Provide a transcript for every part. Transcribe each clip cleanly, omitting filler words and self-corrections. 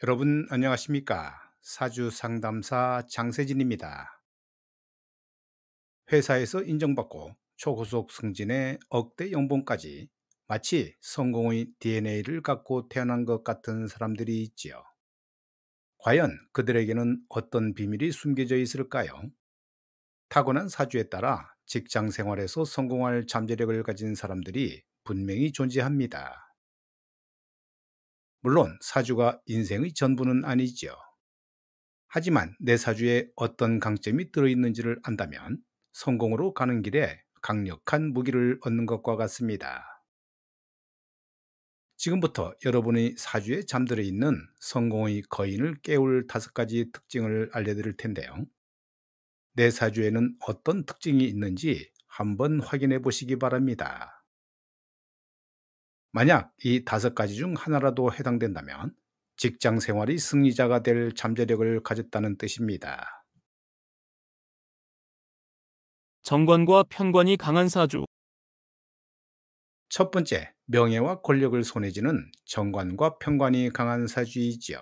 여러분 안녕하십니까? 사주 상담사 장세진입니다. 회사에서 인정받고 초고속 승진에 억대 연봉까지 마치 성공의 DNA를 갖고 태어난 것 같은 사람들이 있지요. 과연 그들에게는 어떤 비밀이 숨겨져 있을까요? 타고난 사주에 따라 직장 생활에서 성공할 잠재력을 가진 사람들이 분명히 존재합니다. 물론 사주가 인생의 전부는 아니지요. 하지만 내 사주에 어떤 강점이 들어있는지를 안다면 성공으로 가는 길에 강력한 무기를 얻는 것과 같습니다. 지금부터 여러분의 사주에 잠들어 있는 성공의 거인을 깨울 5가지 특징을 알려드릴 텐데요. 내 사주에는 어떤 특징이 있는지 한번 확인해 보시기 바랍니다. 만약 이 5가지 중 하나라도 해당된다면 직장 생활의 승리자가 될 잠재력을 가졌다는 뜻입니다. 정관과 편관이 강한 사주. 첫 번째, 명예와 권력을 손에 쥐는 정관과 편관이 강한 사주이지요.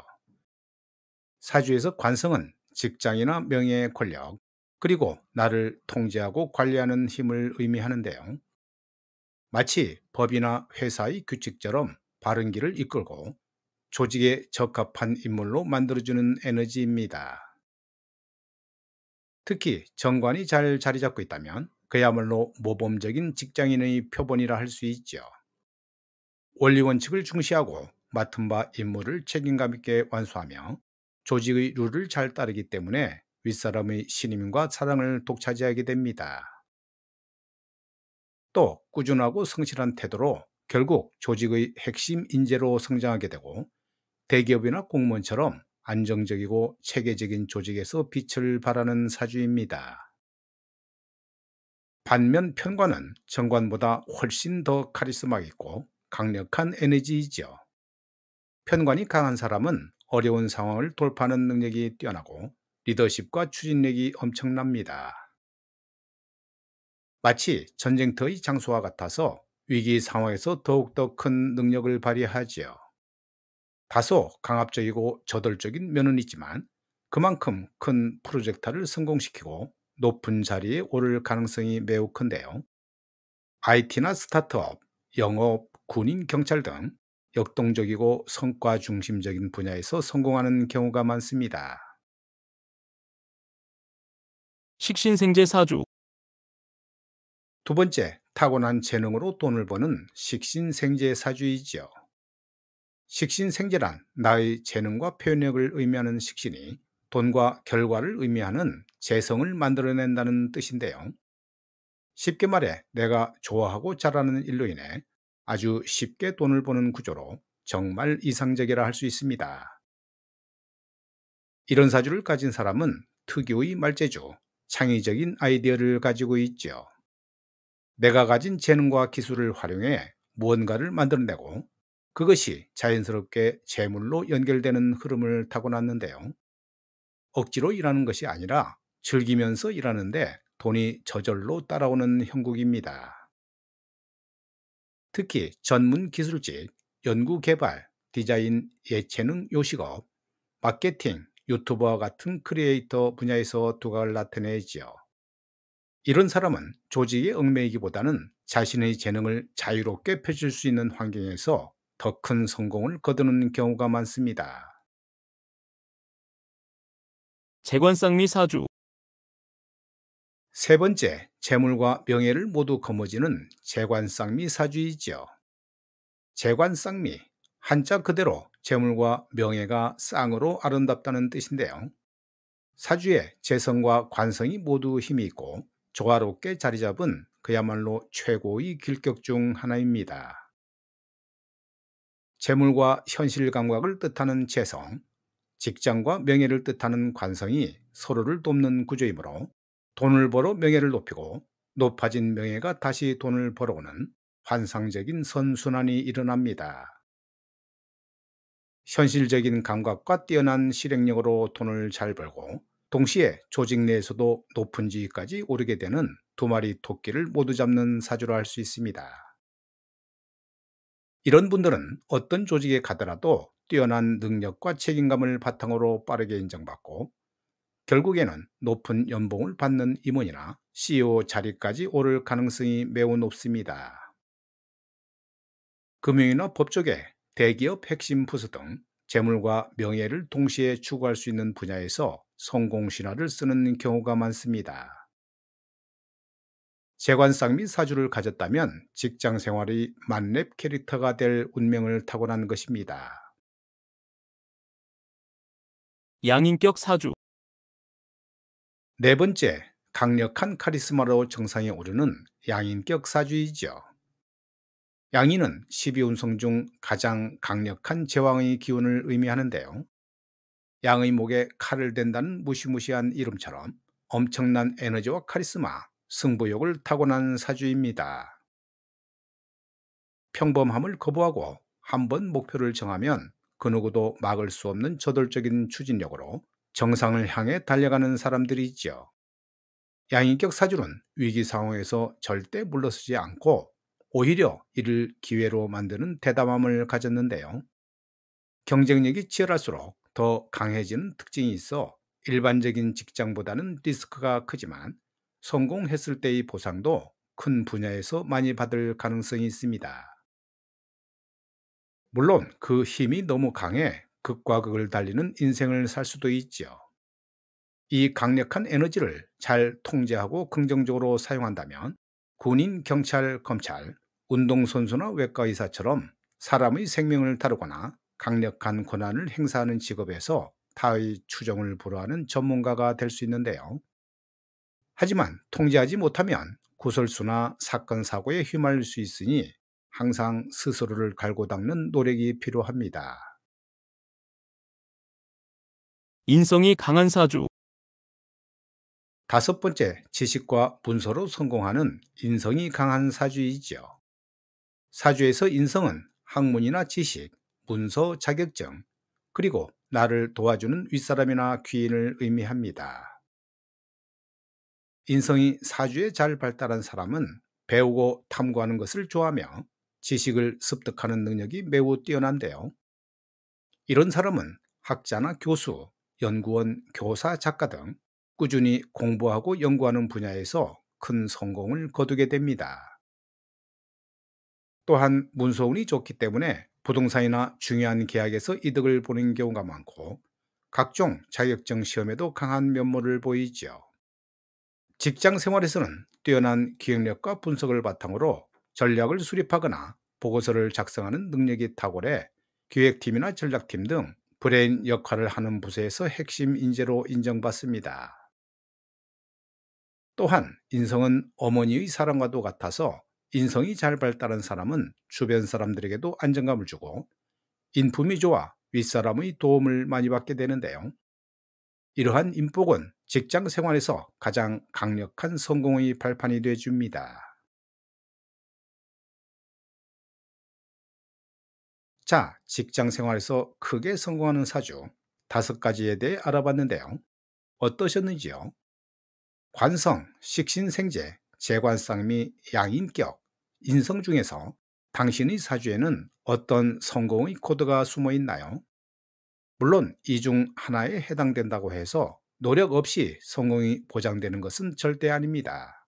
사주에서 관성은 직장이나 명예, 권력, 그리고 나를 통제하고 관리하는 힘을 의미하는데요. 마치 법이나 회사의 규칙처럼 바른 길을 이끌고 조직에 적합한 인물로 만들어주는 에너지입니다. 특히 정관이 잘 자리 잡고 있다면 그야말로 모범적인 직장인의 표본이라 할 수 있죠. 원리 원칙을 중시하고 맡은 바 임무를 책임감 있게 완수하며 조직의 룰을 잘 따르기 때문에 윗사람의 신임과 사랑을 독차지하게 됩니다. 또 꾸준하고 성실한 태도로 결국 조직의 핵심 인재로 성장하게 되고 대기업이나 공무원처럼 안정적이고 체계적인 조직에서 빛을 발하는 사주입니다. 반면 편관은 정관보다 훨씬 더 카리스마 있고 강력한 에너지이죠. 편관이 강한 사람은 어려운 상황을 돌파하는 능력이 뛰어나고 리더십과 추진력이 엄청납니다. 마치 전쟁터의 장수와 같아서 위기 상황에서 더욱더 큰 능력을 발휘하지요. 다소 강압적이고 저돌적인 면은 있지만 그만큼 큰 프로젝트를 성공시키고 높은 자리에 오를 가능성이 매우 큰데요. IT나 스타트업, 영업, 군인, 경찰 등 역동적이고 성과 중심적인 분야에서 성공하는 경우가 많습니다. 식신생재 사주. 두 번째, 타고난 재능으로 돈을 버는 식신생재 사주이지요. 식신생재란 나의 재능과 표현력을 의미하는 식신이 돈과 결과를 의미하는 재성을 만들어낸다는 뜻인데요. 쉽게 말해 내가 좋아하고 잘하는 일로 인해 아주 쉽게 돈을 버는 구조로 정말 이상적이라 할 수 있습니다. 이런 사주를 가진 사람은 특유의 말재주, 창의적인 아이디어를 가지고 있죠. 내가 가진 재능과 기술을 활용해 무언가를 만들어내고 그것이 자연스럽게 재물로 연결되는 흐름을 타고났는데요. 억지로 일하는 것이 아니라 즐기면서 일하는데 돈이 저절로 따라오는 형국입니다. 특히 전문 기술직, 연구개발, 디자인, 예체능 요식업, 마케팅, 유튜버와 같은 크리에이터 분야에서 두각을 나타내지요. 이런 사람은 조직에 얽매이기보다는 자신의 재능을 자유롭게 펼칠 수 있는 환경에서 더 큰 성공을 거두는 경우가 많습니다. 재관쌍미 사주. 세 번째, 재물과 명예를 모두 거머쥐는 재관쌍미 사주이지요. 재관쌍미, 한자 그대로 재물과 명예가 쌍으로 아름답다는 뜻인데요. 사주에 재성과 관성이 모두 힘이 있고 조화롭게 자리 잡은 그야말로 최고의 길격 중 하나입니다. 재물과 현실 감각을 뜻하는 재성, 직장과 명예를 뜻하는 관성이 서로를 돕는 구조이므로 돈을 벌어 명예를 높이고 높아진 명예가 다시 돈을 벌어오는 환상적인 선순환이 일어납니다. 현실적인 감각과 뛰어난 실행력으로 돈을 잘 벌고 동시에 조직 내에서도 높은 지위까지 오르게 되는 두 마리 토끼를 모두 잡는 사주로 할 수 있습니다. 이런 분들은 어떤 조직에 가더라도 뛰어난 능력과 책임감을 바탕으로 빠르게 인정받고, 결국에는 높은 연봉을 받는 임원이나 CEO 자리까지 오를 가능성이 매우 높습니다. 금융이나 법조계, 대기업 핵심 부서 등 재물과 명예를 동시에 추구할 수 있는 분야에서 성공 신화를 쓰는 경우가 많습니다. 재관상 및 사주를 가졌다면 직장 생활이 만렙 캐릭터가 될 운명을 타고난 것입니다. 양인격 사주. 네 번째, 강력한 카리스마로 정상에 오르는 양인격 사주이죠. 양인은 12운성 중 가장 강력한 제왕의 기운을 의미하는데요. 양의 목에 칼을 댄다는 무시무시한 이름처럼 엄청난 에너지와 카리스마, 승부욕을 타고난 사주입니다. 평범함을 거부하고 한번 목표를 정하면 그 누구도 막을 수 없는 저돌적인 추진력으로 정상을 향해 달려가는 사람들이지요. 양인격 사주는 위기 상황에서 절대 물러서지 않고 오히려 이를 기회로 만드는 대담함을 가졌는데요. 경쟁력이 치열할수록 더 강해지는 특징이 있어 일반적인 직장보다는 리스크가 크지만 성공했을 때의 보상도 큰 분야에서 많이 받을 가능성이 있습니다. 물론 그 힘이 너무 강해 극과 극을 달리는 인생을 살 수도 있지요. 이 강력한 에너지를 잘 통제하고 긍정적으로 사용한다면 군인, 경찰, 검찰, 운동선수나 외과 의사처럼 사람의 생명을 다루거나 강력한 권한을 행사하는 직업에서 타의 추종을 불허하는 전문가가 될 수 있는데요. 하지만 통제하지 못하면 구설수나 사건, 사고에 휘말릴 수 있으니 항상 스스로를 갈고 닦는 노력이 필요합니다. 인성이 강한 사주. 다섯 번째, 지식과 문서로 성공하는 인성이 강한 사주이지요. 사주에서 인성은 학문이나 지식, 문서, 자격증, 그리고 나를 도와주는 윗사람이나 귀인을 의미합니다. 인성이 사주에 잘 발달한 사람은 배우고 탐구하는 것을 좋아하며 지식을 습득하는 능력이 매우 뛰어난데요. 이런 사람은 학자나 교수, 연구원, 교사, 작가 등 꾸준히 공부하고 연구하는 분야에서 큰 성공을 거두게 됩니다. 또한 문서운이 좋기 때문에 부동산이나 중요한 계약에서 이득을 보는 경우가 많고 각종 자격증 시험에도 강한 면모를 보이지요. 직장 생활에서는 뛰어난 기억력과 분석을 바탕으로 전략을 수립하거나 보고서를 작성하는 능력이 탁월해 기획팀이나 전략팀 등 브레인 역할을 하는 부서에서 핵심 인재로 인정받습니다. 또한 인성은 어머니의 사랑과도 같아서 인성이 잘 발달한 사람은 주변 사람들에게도 안정감을 주고 인품이 좋아 윗사람의 도움을 많이 받게 되는데요. 이러한 인복은 직장 생활에서 가장 강력한 성공의 발판이 되어줍니다. 자, 직장 생활에서 크게 성공하는 사주 다섯 가지에 대해 알아봤는데요. 어떠셨는지요? 관성, 식신생재, 재관상미, 양인격, 인성 중에서 당신의 사주에는 어떤 성공의 코드가 숨어 있나요? 물론 이 중 하나에 해당된다고 해서 노력 없이 성공이 보장되는 것은 절대 아닙니다.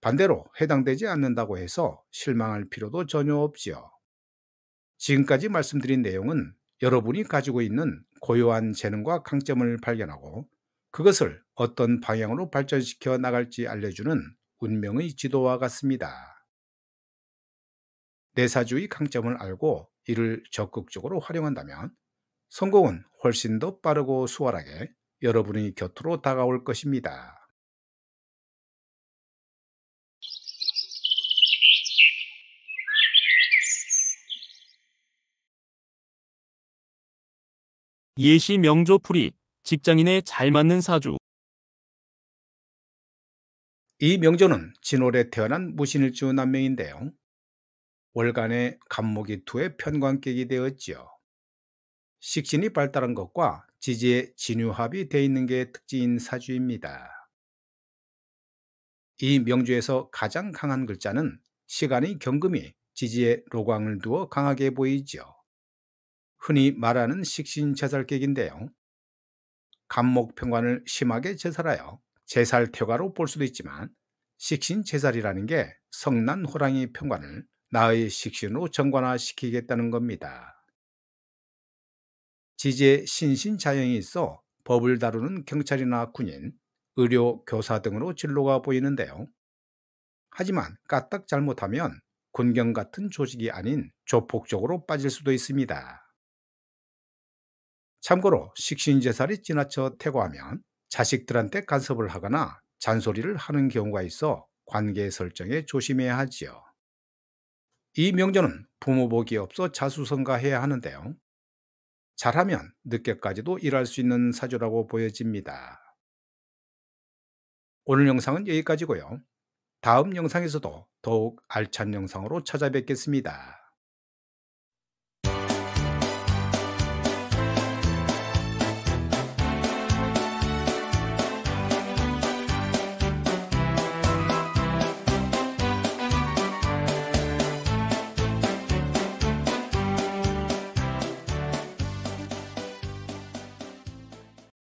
반대로 해당되지 않는다고 해서 실망할 필요도 전혀 없지요. 지금까지 말씀드린 내용은 여러분이 가지고 있는 고유한 재능과 강점을 발견하고 그것을 어떤 방향으로 발전시켜 나갈지 알려주는 운명의 지도와 같습니다. 내 사주의 강점을 알고 이를 적극적으로 활용한다면 성공은 훨씬 더 빠르고 수월하게 여러분의 곁으로 다가올 것입니다. 예시 명조풀이. 직장인에 잘 맞는 사주. 이 명조는 진월에 태어난 무신일주 남명인데요. 월간의 간목이 투의 편관격이 되었지요. 식신이 발달한 것과 지지의 진유합이 되어 있는 게 특징인 사주입니다. 이 명주에서 가장 강한 글자는 시간의 경금이 지지에 로광을 두어 강하게 보이죠. 흔히 말하는 식신제살객인데요. 간목편관을 심하게 제살하여 제살퇴가로 볼 수도 있지만 식신제살이라는 게 성난 호랑이 편관을 나의 식신으로 정관화시키겠다는 겁니다. 지지에 신신자형이 있어 법을 다루는 경찰이나 군인, 의료, 교사 등으로 진로가 보이는데요. 하지만 까딱 잘못하면 군경 같은 조직이 아닌 조폭 쪽으로 빠질 수도 있습니다. 참고로 식신제살이 지나쳐 퇴거하면 자식들한테 간섭을 하거나 잔소리를 하는 경우가 있어 관계 설정에 조심해야 하지요. 이 명절은 부모 복이 없어 자수성가해야 하는데요. 잘하면 늦게까지도 일할 수 있는 사주라고 보여집니다. 오늘 영상은 여기까지고요. 다음 영상에서도 더욱 알찬 영상으로 찾아뵙겠습니다.